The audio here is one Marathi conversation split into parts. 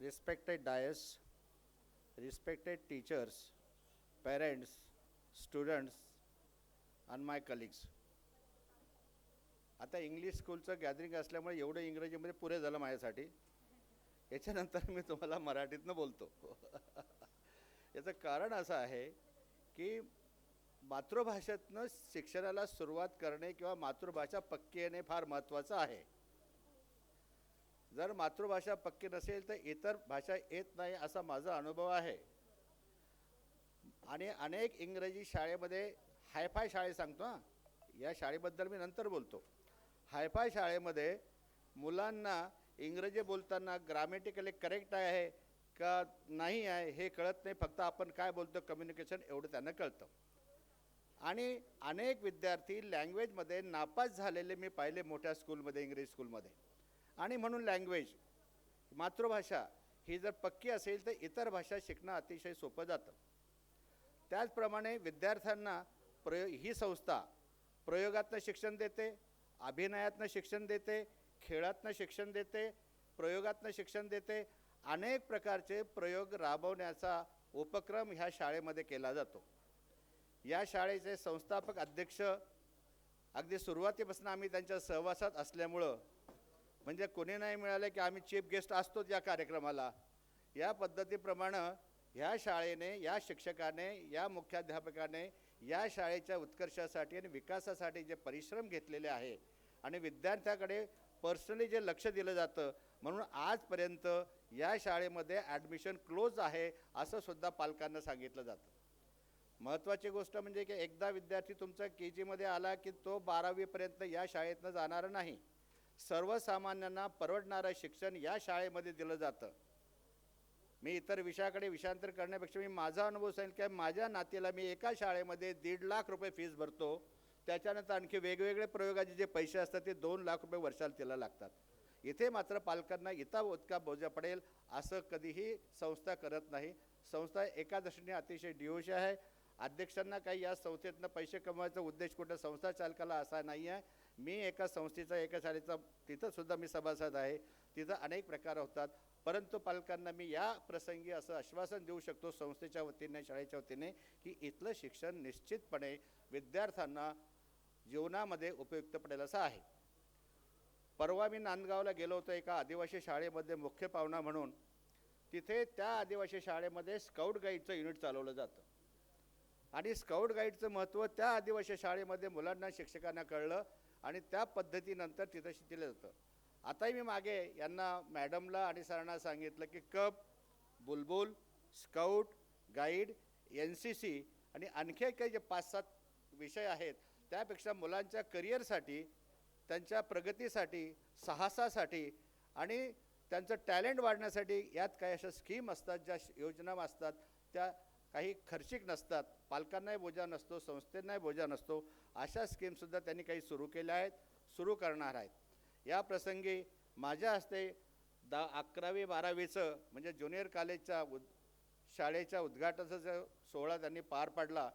respected dais, respected teachers, parents, students, and my colleagues. आता इंग्लिश स्कूलचं गॅदरिंग असल्यामुळे एवढं इंग्रजीमध्ये पुरे झालं माझ्यासाठी. याच्यानंतर मी तुम्हाला मराठीतनं बोलतो. याचं कारण असं आहे की मातृभाषेतनं शिक्षणाला सुरुवात करणे किंवा मातृभाषा पक्की येणे फार महत्त्वाचं आहे. जर मातृभाषा पक्की नसेल तर इतर भाषा येत नाही असा माझा अनुभव आहे. आणि अनेक इंग्रजी शाळेमध्ये हायफाय शाळे सांगतो हां, या शाळेबद्दल मी नंतर बोलतो. हायफाय शाळेमध्ये मुलांना इंग्रजी बोलताना ग्रामॅटिकली करेक्ट आहे का नाही आहे हे कळत नाही. फक्त आपण काय बोलतो कम्युनिकेशन एवढं त्यांना कळतं. आणि अनेक विद्यार्थी लँग्वेजमध्ये नापास झालेले मी पाहिले मोठ्या स्कूलमध्ये, इंग्रजी स्कूलमध्ये. आणि म्हणून लँग्वेज मातृभाषा ही जर पक्की असेल तर इतर भाषा शिकणं अतिशय सोपं जातं. त्याचप्रमाणे विद्यार्थ्यांना ही संस्था प्रयोगातनं शिक्षण देते, अभिनयातनं शिक्षण देते, खेळातनं शिक्षण देते, प्रयोगातनं शिक्षण देते. अनेक प्रकारचे प्रयोग राबवण्याचा उपक्रम ह्या शाळेमध्ये केला जातो. या शाळेचे संस्थापक अध्यक्ष अगदी सुरुवातीपासून आम्ही त्यांच्या सहवासात असल्यामुळं, म्हणजे कोणी नाही मिळालं की आम्ही चीफ गेस्ट असतोच या कार्यक्रमाला. या पद्धतीप्रमाणे ह्या शाळेने, या शिक्षकाने, या मुख्याध्यापकाने या शाळेच्या उत्कर्षासाठी आणि विकासासाठी जे परिश्रम घेतलेले आहे आणि विद्यार्थ्याकडे पर्सनली जे लक्ष दिलं जातं, म्हणून आजपर्यंत या शाळेमध्ये ॲडमिशन क्लोज आहे असं सुद्धा पालकांना सांगितलं जातं. महत्त्वाची गोष्ट म्हणजे की एकदा विद्यार्थी तुमचा KGमध्ये आला की तो 12वीपर्यंत या शाळेतनं जाणार नाही. सर्वसामान्यांना परवडणारं शिक्षण या शाळेमध्ये दिलं जातं. मी इतर विषयाकडे विषयांतर करण्यापेक्षा मी माझा अनुभव सांगेल की माझ्या नातीला मी एका शाळेमध्ये 1.5 लाख रुपये फीस भरतो. त्याच्यानंतर आणखी वेगवेगळे प्रयोगाचे जे पैसे असतात ते 2 लाख रुपये वर्षाला तिला लागतात. इथे मात्र पालकांना इतका बोजा पडेल असं कधीही संस्था करत नाही. संस्था एका दृष्टीने अतिशय डिओशी आहे. अध्यक्षांना काही या संस्थेतनं पैसे कमवायचा उद्देश कुठं संस्था चालकाला असा नाही आहे. मी एका संस्थेचा, एका शाळेचा, तिथंसुद्धा मी सभासद आहे. तिथं अनेक प्रकार होतात. परंतु पालकांना मी या प्रसंगी असं आश्वासन देऊ शकतो संस्थेच्या वतीने, शाळेच्या वतीने, की इथलं शिक्षण निश्चितपणे विद्यार्थ्यांना जीवनामध्ये उपयुक्त पडेल असं आहे. परवा मी नांदगावला गेलो होतो एका आदिवासी शाळेमध्ये मुख्य पाहुणा म्हणून. तिथे त्या आदिवासी शाळेमध्ये स्काउट गाईडचं युनिट चालवलं जातं. आणि स्काउट गाईडचं महत्त्व त्या आदिवासी शाळेमध्ये मुलांना, शिक्षकांना कळलं आणि त्या पद्धतीनंतर तिथं शिकलं जातं. आताही मी मागे यांना, मॅडमला आणि सरांना सांगितलं की कब, बुलबुल, स्काउट गाईड, NCC आणि आणखी काही जे 5-7 विषय आहेत त्यापेक्षा मुलांच्या करिअरसाठी, त्यांच्या प्रगतीसाठी, साहसासाठी आणि त्यांचं टॅलेंट वाढण्यासाठी यात काही अशा स्कीम असतात, ज्या योजना असतात त्या काही खर्चिक नसतात. पालकांनाही बोजा नसतो, संस्थेंनाही बोजा नसतो. अशा स्कीमसुद्धा त्यांनी काही सुरू केल्या आहेत, सुरू करणार आहेत. या प्रसंगी माझ्या हस्ते 11वी 12वीचं म्हणजे ज्युनियर कॉलेजच्या शाळेच्या उद्घाटनाचा जो सोहळा त्यांनी पार पाडला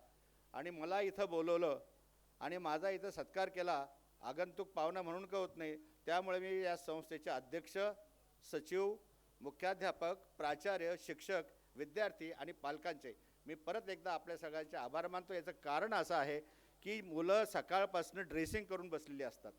आणि मला इथं बोलवलं आणि माझा इथं सत्कार केला. आगंतुक पाहुणा म्हणून का होत नाही. त्यामुळे मी या संस्थेचे अध्यक्ष, सचिव, मुख्याध्यापक, प्राचार्य, शिक्षक, विद्यार्थी आणि पालकांचे मी परत एकदा आपल्या सगळ्यांचे आभार मानतो. याचं कारण असं आहे की मुलं सकाळपासून ड्रेसिंग करून बसलेली असतात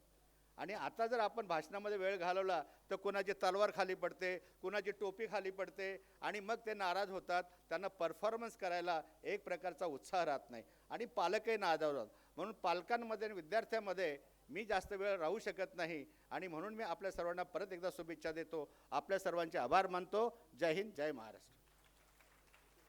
आणि आता जर आपण भाषणामध्ये वेळ घालवला तर कुणाची तलवार खाली पडते, कुणाची टोपी खाली पडते आणि मग ते नाराज होतात. त्यांना परफॉर्मन्स करायला एक प्रकारचा उत्साह राहत नाही आणि पालकही नाराज. म्हणून पालकांमध्ये आणि विद्यार्थ्यांमध्ये मी जास्त वेळ राहू शकत नाही आणि म्हणून मी आपल्या सर्वांना परत एकदा शुभेच्छा देतो. आपल्या सर्वांचे आभार मानतो. जय हिंद, जय महाराष्ट्र.